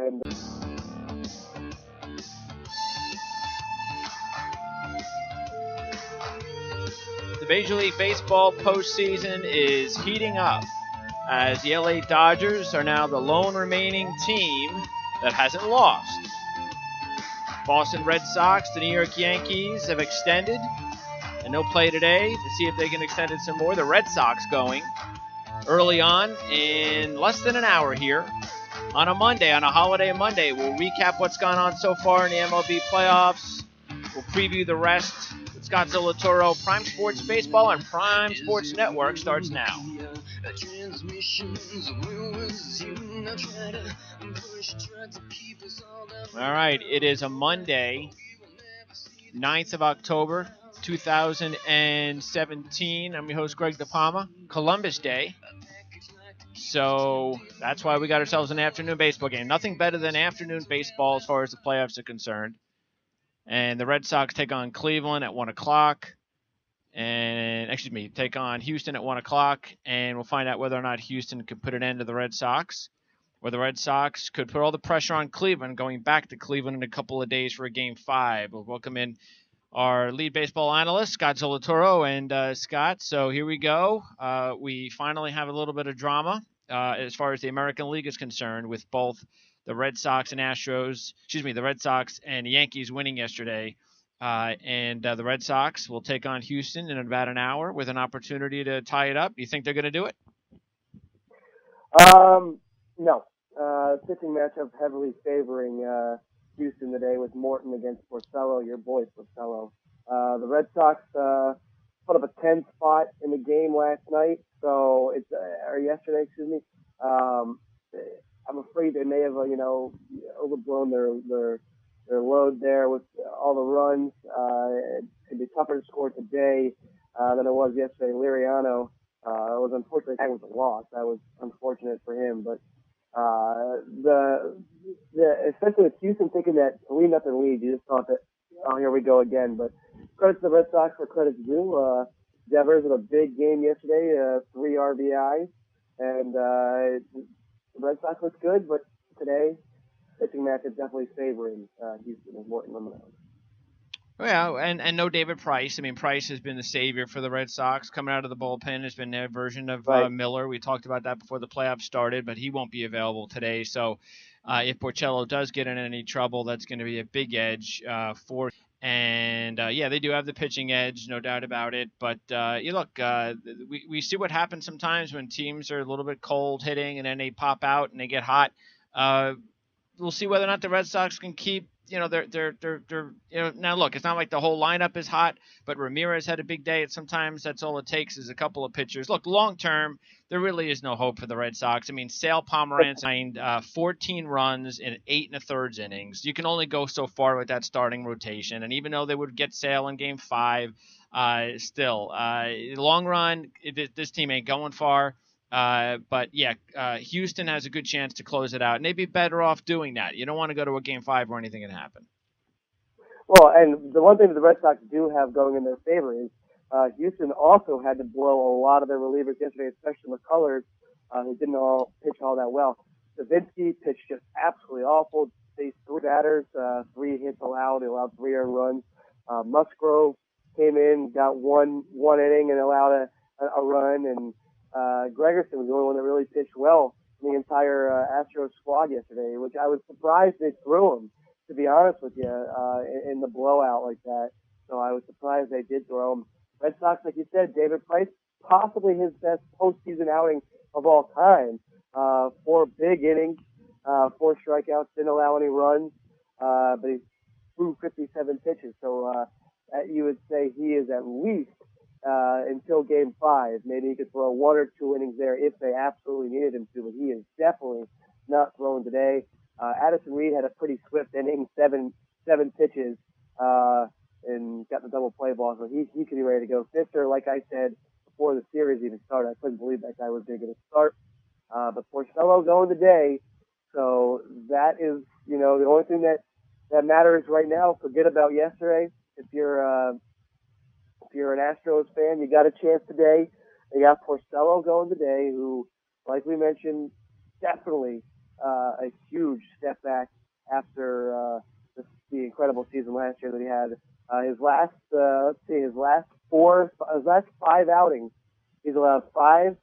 And the Major League Baseball postseason is heating up as the LA Dodgers are now the lone remaining team that hasn't lost. Boston Red Sox, the New York Yankees have extended, and they'll play today to see if they can extend it some more. The Red Sox going early on in less than an hour here on a Monday, on a holiday Monday. We'll recap what's gone on so far in the MLB playoffs. We'll preview the rest. Scott Zolotoro. Prime Sports Baseball on Prime Sports Network starts now. All right, it is a Monday, 9th of October, 2017. I'm your host, Greg DePalma. Columbus Day. So that's why we got ourselves an afternoon baseball game. Nothing better than afternoon baseball as far as the playoffs are concerned. And the Red Sox take on Cleveland at 1 o'clock. And, take on Houston at 1 o'clock. And we'll find out whether or not Houston could put an end to the Red Sox. Or the Red Sox could put all the pressure on Cleveland, going back to Cleveland in a couple of days for a Game 5. We'll welcome in our lead baseball analyst, Scott Zolotoro. And, Scott, so here we go. We finally have a little bit of drama as far as the American League is concerned, with both the Red Sox and the Red Sox and the Yankees winning yesterday. And the Red Sox will take on Houston in about an hour with an opportunity to tie it up. Do you think they're going to do it? No. Pitching matchup heavily favoring Houston today with Morton against Porcello, your boy Porcello. The Red Sox put up a 10 spot in the game last night, or yesterday, excuse me. I'm afraid they may have, overblown their load there with all the runs. It'd be tougher to score today than it was yesterday. Liriano, it was unfortunately that was a loss. That was unfortunate for him, but especially with Houston taking that 3-0 lead, you just thought that, oh, here we go again. But credit to the Red Sox for credit's due. Devers had a big game yesterday, 3 RBIs, and the Red Sox looked good, but today, pitching match is definitely favoring Houston and Morton on the mound. Well, and no David Price. I mean, Price has been the savior for the Red Sox. Coming out of the bullpen has been their version of Miller. We talked about that before the playoffs started, but he won't be available today. So if Porcello does get in any trouble, that's going to be a big edge for. And, they do have the pitching edge, no doubt about it. But, we see what happens sometimes when teams are a little bit cold hitting and then they pop out and they get hot. We'll see whether or not the Red Sox can keep, now look, it's not like the whole lineup is hot, but Ramirez had a big day, and sometimes that's all it takes is a couple of pitchers. Look, long term, there really is no hope for the Red Sox. I mean, Sale Pomeranz signed 14 runs in 8 1/3 innings. You can only go so far with that starting rotation, and even though they would get Sale in Game 5, long run, this team ain't going far. Houston has a good chance to close it out, and they'd be better off doing that. You don't want to go to a Game 5 where anything can happen. Well, and the one thing that the Red Sox do have going in their favor is Houston also had to blow a lot of their relievers yesterday, especially McCullers, who didn't all pitch all that well. Stavinsky pitched just absolutely awful. Faced 3 batters, 3 hits allowed. He allowed 3 earned runs. Musgrove came in, got one inning, and allowed a run, and Gregerson was the only one that really pitched well in the entire Astros squad yesterday, which I was surprised they threw him, to be honest with you, in the blowout like that. So I was surprised they did throw him. Red Sox, like you said, David Price, possibly his best postseason outing of all time. 4 big innings, 4 strikeouts, didn't allow any runs, but he threw 57 pitches. So you would say he is at least until Game 5. Maybe he could throw 1 or 2 innings there if they absolutely needed him to, but he is definitely not throwing today. Addison Reed had a pretty swift inning, 7 pitches, and got the double play ball, so he could be ready to go. Fisher, like I said before the series even started, I couldn't believe that guy was going to start. But Porcello going today, so that is, the only thing that matters right now. Forget about yesterday. If you're an Astros fan, you got a chance today. They got Porcello going today, who, like we mentioned, definitely a huge step back after the incredible season last year that he had. His last five outings, he's allowed 5,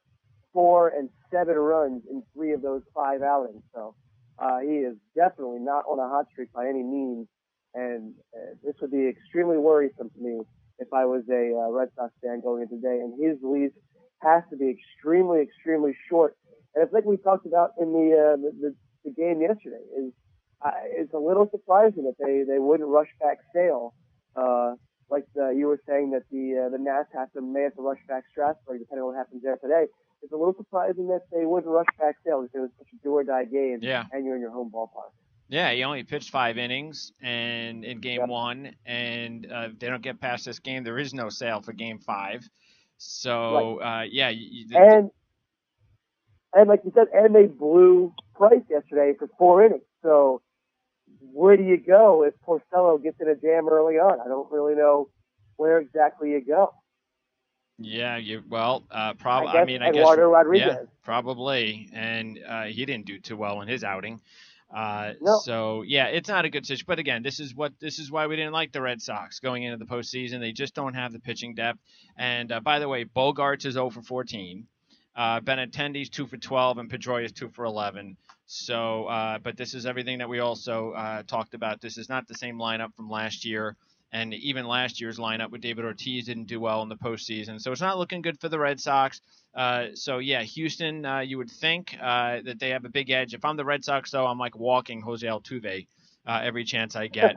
4, and 7 runs in 3 of those 5 outings. So he is definitely not on a hot streak by any means, and this would be extremely worrisome to me if I was a Red Sox fan going into today. And his leash has to be extremely, extremely short. And it's like we talked about in the game yesterday. It's a little surprising that they wouldn't rush back Sale. You were saying that the Nats may have to rush back Strasburg depending on what happens there today. It's a little surprising that they wouldn't rush back Sale because it was such a do or die game, and you're in your home ballpark. Yeah, he only pitched 5 innings and in game 1, and if they don't get past this game, there is no Sale for game 5. So right. And like you said, and they blew Price yesterday for 4 innings. So where do you go if Porcello gets in a jam early on? I don't really know where exactly you go. Yeah, probably. I guess Eduardo Rodriguez. Yeah, probably, and he didn't do too well in his outing. No. So yeah, it's not a good situation. But again, this is why we didn't like the Red Sox going into the postseason. They just don't have the pitching depth. And by the way, Bogaerts is 0 for 14. Benintendi's 2 for 12, and Pedroia's 2 for 11. So, but this is everything that we also talked about. This is not the same lineup from last year. And even last year's lineup with David Ortiz didn't do well in the postseason. So it's not looking good for the Red Sox. So, yeah, Houston, you would think that they have a big edge. If I'm the Red Sox, though, I'm like walking Jose Altuve every chance I get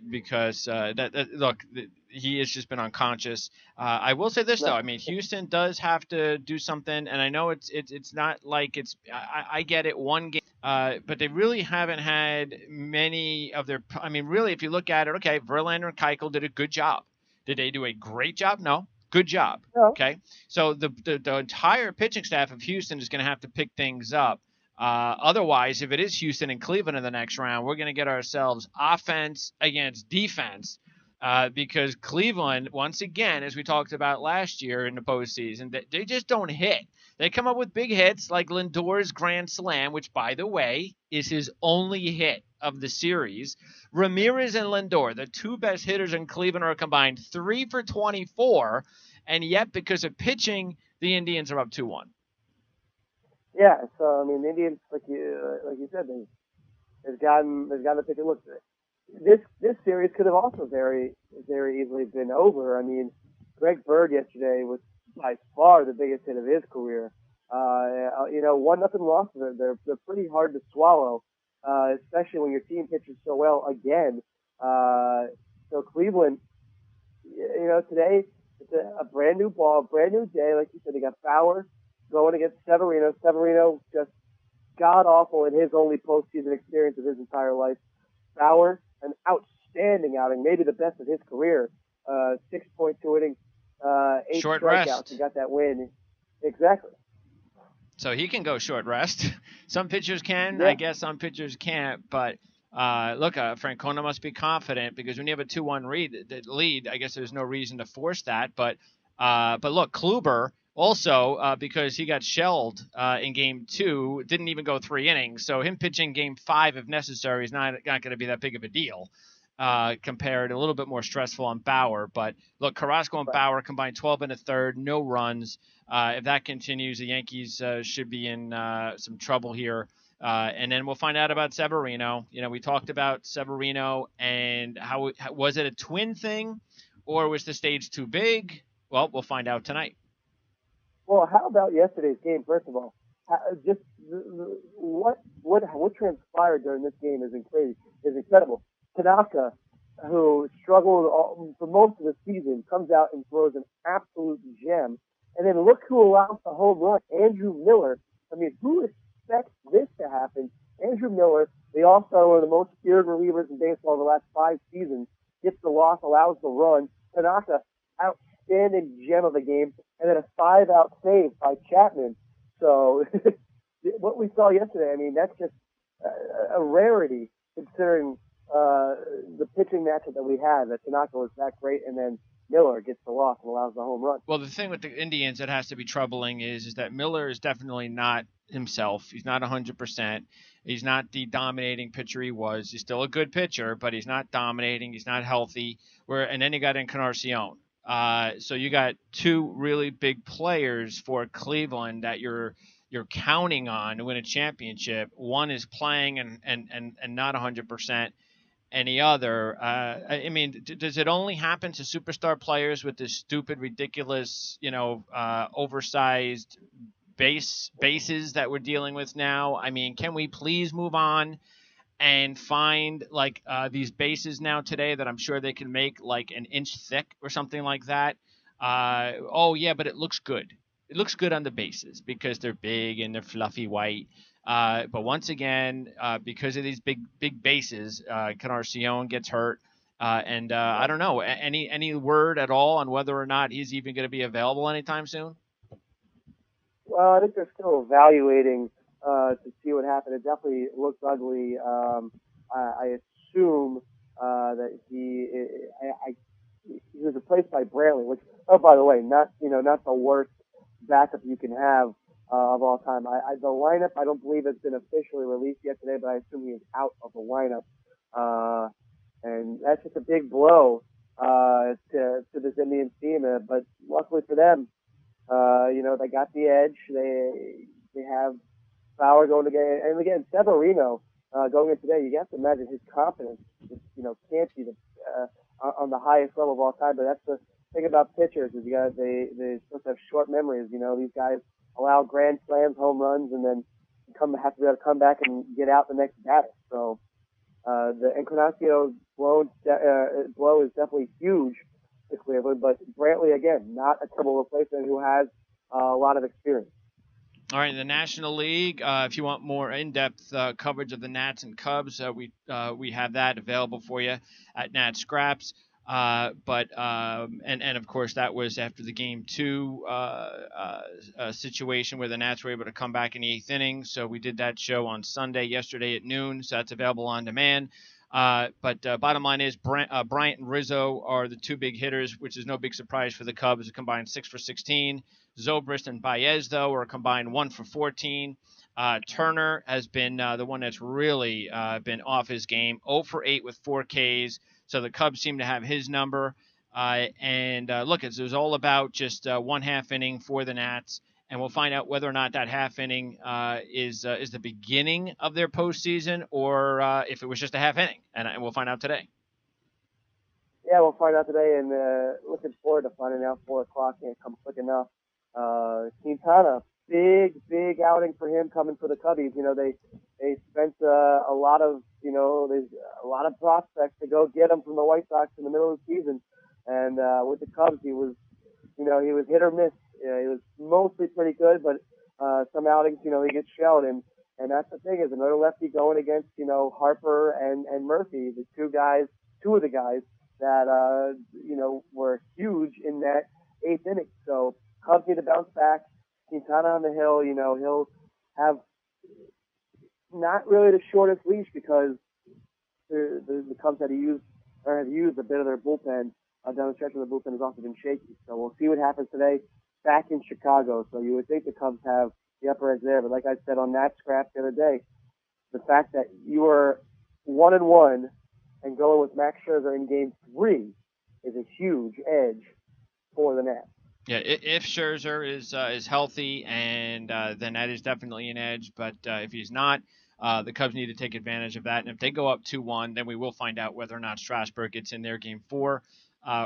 because, look, he has just been unconscious. I will say this, though. I mean, Houston does have to do something, and I know it's not like it's – I get it, one game. But they really haven't had many of their – I mean, really, if you look at it, okay, Verlander and Keuchel did a good job. Did they do a great job? No. Good job. No. Okay? So the entire pitching staff of Houston is going to have to pick things up. Otherwise, if it is Houston and Cleveland in the next round, we're going to get ourselves offense against defense because Cleveland, once again, as we talked about last year in the postseason, they just don't hit. They come up with big hits like Lindor's grand slam, which, by the way, is his only hit of the series. Ramirez and Lindor, the 2 best hitters in Cleveland, are combined 3 for 24, and yet because of pitching, the Indians are up 2-1. Yeah, so I mean, the Indians, like you said, they've gotten the pitcher. Look, this series could have also very, very easily been over. I mean, Greg Bird yesterday was by far the biggest hit of his career. 1-0 losses. They're pretty hard to swallow, especially when your team pitches so well again. So Cleveland, today it's a brand new ball, brand new day. Like you said, they got Bauer going against Severino. Severino just god awful in his only postseason experience of his entire life. Bauer, an outstanding outing, maybe the best of his career. 6.2 innings, 8 short strikeouts, rest. and got that win. Exactly. So he can go short rest. Some pitchers can, yeah. I guess some pitchers can't. But look, Francona must be confident because when you have a 2-1 lead, I guess there's no reason to force that. But look, Kluber also, because he got shelled in Game 2, didn't even go 3 innings. So him pitching Game 5, if necessary, is not going to be that big of a deal. Compared a little bit more stressful on Bauer. But look, Carrasco and Bauer combined 12 and a third, no runs. If that continues, the Yankees should be in some trouble here. And then we'll find out about Severino. We talked about Severino and how was it a twin thing or was the stage too big? Well, we'll find out tonight. Well, how about yesterday's game, first of all? Just what transpired during this game is incredible. Tanaka, who struggled for most of the season, comes out and throws an absolute gem. And then look who allows the home run, Andrew Miller. I mean, who expects this to happen? Andrew Miller, the all-star, one of the most feared relievers in baseball the last 5 seasons, gets the loss, allows the run. Tanaka, outstanding gem of the game, and then a 5-out save by Chapman. So what we saw yesterday, I mean, that's just a rarity considering the pitching matchup that we had, that Tanaka was that great, and then Miller gets the walk and allows the home run. Well, the thing with the Indians that has to be troubling is that Miller is definitely not himself. He's not 100%. He's not the dominating pitcher he was. He's still a good pitcher, but he's not dominating. He's not healthy. And then you got Encarnacion. So you got two really big players for Cleveland that you're counting on to win a championship. One is playing and not 100%. Any other. I mean, does it only happen to superstar players with this stupid, ridiculous, oversized bases that we're dealing with now? I mean, can we please move on and find these bases now today that I'm sure they can make like an inch thick or something like that? Oh yeah, but it looks good. It looks good on the bases because they're big and they're fluffy white. But once again, because of these big bases, Encarnacion gets hurt. I don't know, any word at all on whether or not he's even going to be available anytime soon? Well, I think they're still evaluating to see what happened. It definitely looks ugly. I assume that he was replaced by Brantley, which, oh, by the way, not the worst backup you can have of all time. The lineup, I don't believe has been officially released yet today, but I assume he is out of the lineup. And that's just a big blow to this Indians team. But luckily for them, they got the edge. They have Bauer going again, and again, Severino going in today. You have to imagine his confidence, can't be on the highest level of all time. But that's the thing about pitchers is they supposed to have short memories. These guys allow grand slams, home runs, and then have to be able to come back and get out the next batter. So the Encarnacion blow is definitely huge to Cleveland, but Brantley, again, not a terrible replacement who has a lot of experience. All right, in the National League, if you want more in-depth coverage of the Nats and Cubs, we have that available for you at Nat Scraps. But of course that was after the Game 2 situation where the Nats were able to come back in the 8th inning. So we did that show on Sunday, yesterday at noon. So that's available on demand. But bottom line is Bryant and Rizzo are the two big hitters, which is no big surprise for the Cubs. A combined 6 for 16. Zobrist and Baez, though, are a combined 1 for 14. Turner has been the one that's really been off his game, 0 for 8 with 4 Ks. So the Cubs seem to have his number. Look, it was all about just 1 half inning for the Nats. And we'll find out whether or not that half inning is the beginning of their postseason or if it was just a half inning. And we'll find out today. Yeah, we'll find out today, and looking forward to finding out. 4 o'clock can't come quick enough. Quintana, big outing for him coming for the Cubbies. They spent a lot of there's a lot of prospects to go get him from the White Sox in the middle of the season, and with the Cubs he was he was hit or miss. He was mostly pretty good, but some outings he gets shelled, and that's the thing is another lefty going against Harper and Murphy, the two of the guys that were huge in that 8th inning. So Cubs need to bounce back. Quintana on the hill, he'll have not really the shortest leash because the Cubs have used a bit of their bullpen. Down the stretch of the bullpen has also been shaky. So we'll see what happens today back in Chicago. So you would think the Cubs have the upper edge there. But like I said on that scrap the other day, the fact that you are 1-1 and going with Max Scherzer in Game 3 is a huge edge for the Nats. Yeah, if Scherzer is healthy, and then that is definitely an edge. But if he's not, the Cubs need to take advantage of that. And if they go up 2-1, then we will find out whether or not Strasburg gets in their Game 4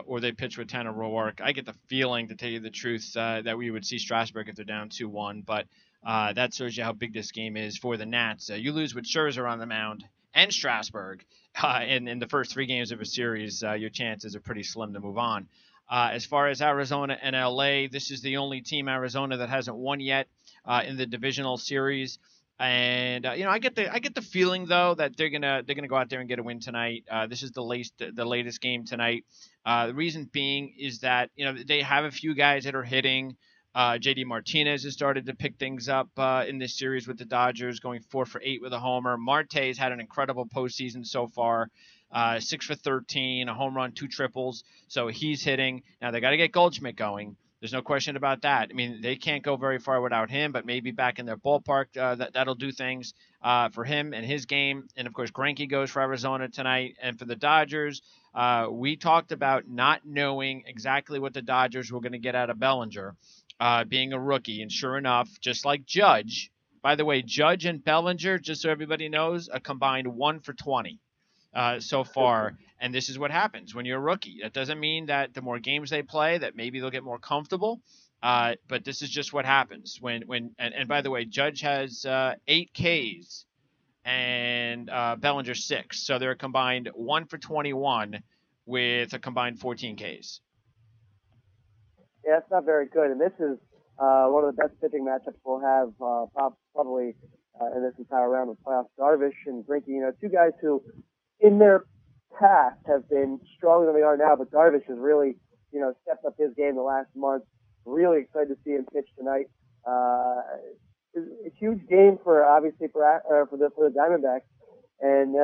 or they pitch with Tanner Roark. I get the feeling, to tell you the truth, that we would see Strasburg if they're down 2-1. But that shows you how big this game is for the Nats. You lose with Scherzer on the mound and Strasburg in the first 3 games of a series, your chances are pretty slim to move on. As far as Arizona and LA, this is the only team, Arizona, that hasn't won yet in the divisional series. And I get the feeling though that they're gonna go out there and get a win tonight. This is the latest game tonight. The reason being is that they have a few guys that are hitting, JD Martinez has started to pick things up in this series with the Dodgers, going 4 for 8 with a homer. Marte's had an incredible postseason so far. 6 for 13, a home run, 2 triples. So he's hitting. Now they got to get Goldschmidt going. There's no question about that. I mean, they can't go very far without him, but maybe back in their ballpark, that'll do things for him and his game. And of course, Greinke goes for Arizona tonight. And for the Dodgers, we talked about not knowing exactly what the Dodgers were going to get out of Bellinger, being a rookie. And sure enough, just like Judge, by the way, Judge and Bellinger, just so everybody knows, a combined 1 for 20 so far. And this is what happens when you're a rookie. That doesn't mean that the more games they play, that maybe they'll get more comfortable. But this is just what happens and by the way, Judge has 8 Ks and Bellinger 6. So they're combined 1 for 21 with a combined 14 Ks. Yeah, it's not very good. And this is one of the best pitching matchups we'll have probably in this entire round of playoffs. Darvish and Greinke, 2 guys who in their past have been stronger than they are now, but Darvish has really, stepped up his game the last month. Really excited to see him pitch tonight. It's a huge game obviously for the Diamondbacks. And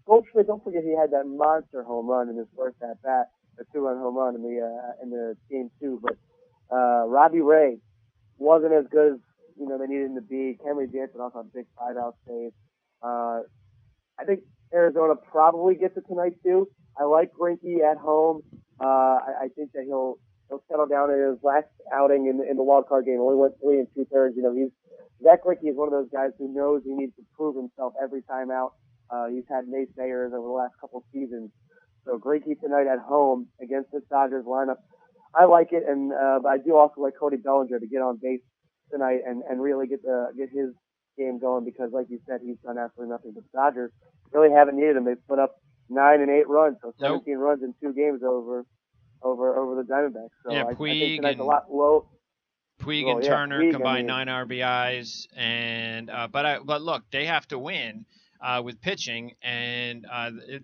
Goldschmidt, don't forget he had that monster home run in his first at bat, a 2-run home run in the game 2. But Robbie Ray wasn't as good as they needed him to be. Kenley Jansen also had a big 5-out save. I think Arizona probably gets it tonight too. I like Greinke at home. I think that he'll settle down in his last outing in the wild card game. Only went 3 2/3. Zach Greinke is one of those guys who knows he needs to prove himself every time out. He's had naysayers over the last couple seasons. So Greinke tonight at home against this Dodgers lineup, I like it. And but I do also like Cody Bellinger to get on base tonight and really get his game going, because like you said, he's done absolutely nothing. But the Dodgers really haven't needed him. They've put up 9 and 8 runs, so 17 runs in 2 games over the Diamondbacks. So yeah, I think tonight's a lot low. Puig and Turner combined 9 RBIs, and but look, they have to win with pitching, and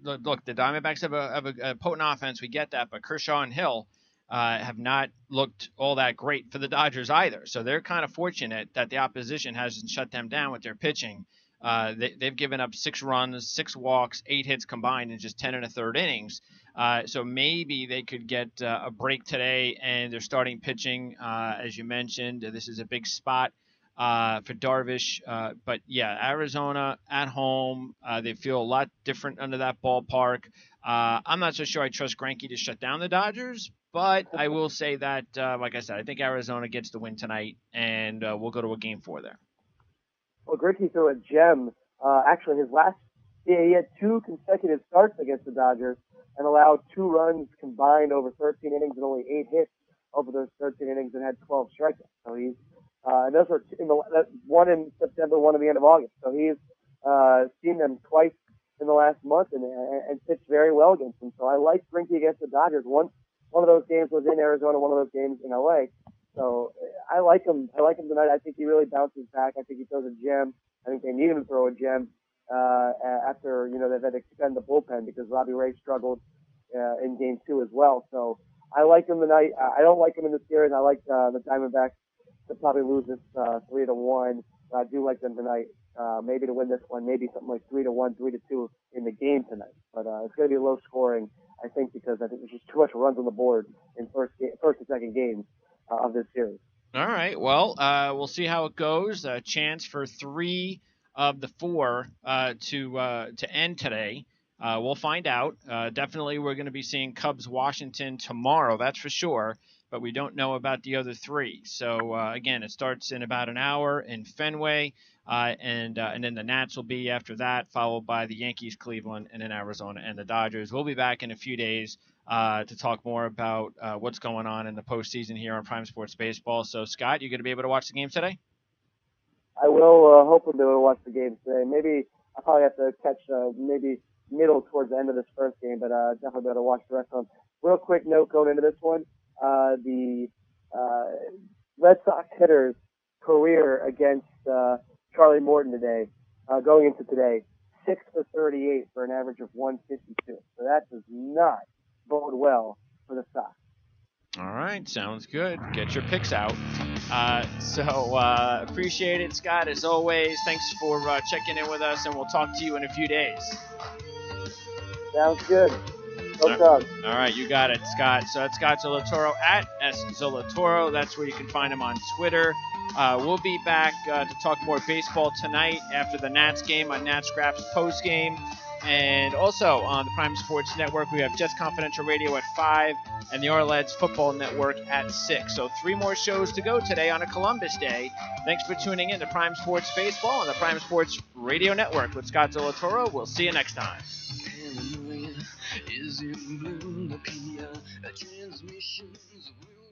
look, the Diamondbacks have a potent offense. We get that, but Kershaw and Hill have not looked all that great for the Dodgers either. So they're kind of fortunate that the opposition hasn't shut them down with their pitching. They've given up 6 runs, 6 walks, 8 hits combined in just 10 1/3 innings. So maybe they could get a break today, and they're starting pitching, as you mentioned. This is a big spot for Darvish. But yeah, Arizona at home, they feel a lot different under that ballpark. I'm not so sure I trust Greinke to shut down the Dodgers, but I will say that, like I said, I think Arizona gets the win tonight, and we'll go to a game 4 there. Well, Greinke threw a gem. Actually, he had 2 consecutive starts against the Dodgers and allowed 2 runs combined over 13 innings and only 8 hits over those 13 innings and had 12 strikeouts. So he's and those were one in September, one at the end of August. So he's seen them twice in the last month and pitched very well against them. So I like Greinke against the Dodgers. One of those games was in Arizona, one of those games in LA. So I like him. I like him tonight. I think he really bounces back. I think he throws a gem. I think they need him to throw a gem after they've had to extend the bullpen because Robbie Ray struggled in game 2 as well. So I like him tonight. I don't like him in the series. I like the Diamondbacks to probably lose this 3-1. I do like them tonight. Maybe to win this one. Maybe something like 3-1, 3-2 in the game tonight. But it's going to be low scoring, I think, because I think there's just too much runs on the board in first and second games of this series. All right. Well, we'll see how it goes. A chance for 3 of the 4 to end today. We'll find out. Definitely, we're going to be seeing Cubs-Washington tomorrow. That's for sure. But we don't know about the other 3. So again, it starts in about an hour in Fenway, and then the Nats will be after that, followed by the Yankees, Cleveland, and then Arizona and the Dodgers. We'll be back in a few days to talk more about what's going on in the postseason here on Prime Sports Baseball. So, Scott, you going to be able to watch the game today? I will hopefully be able to watch the game today. Maybe I'll probably have to catch maybe middle towards the end of this first game, but definitely be able to watch the rest of them. Real quick note going into this one, the Red Sox hitters' career against Charlie Morton today, going into today, 6 for 38 for an average of 152. So that does not bode well for the Sox. All right, sounds good. Get your picks out. Appreciate it, Scott, as always. Thanks for checking in with us, and we'll talk to you in a few days. Sounds good. All right, you got it, Scott. So that's Scott Zolotoro at @Zolotoro. That's where you can find him on Twitter. We'll be back to talk more baseball tonight after the Nats game on Nats Scraps post game. And also on the Prime Sports Network, we have Jets Confidential Radio at 5 and the Oilers Football Network at 6. So 3 more shows to go today on a Columbus Day. Thanks for tuning in to Prime Sports Baseball on the Prime Sports Radio Network with Scott Zolotoro. We'll see you next time. Is in bloom, the transmissions will